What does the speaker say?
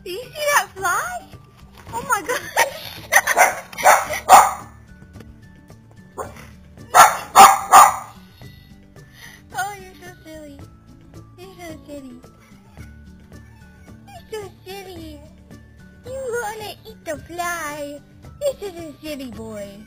Do you see that fly? Oh my gosh. Oh, you're so silly. You're so silly. You're so silly. You wanna eat the fly. This is a silly boy.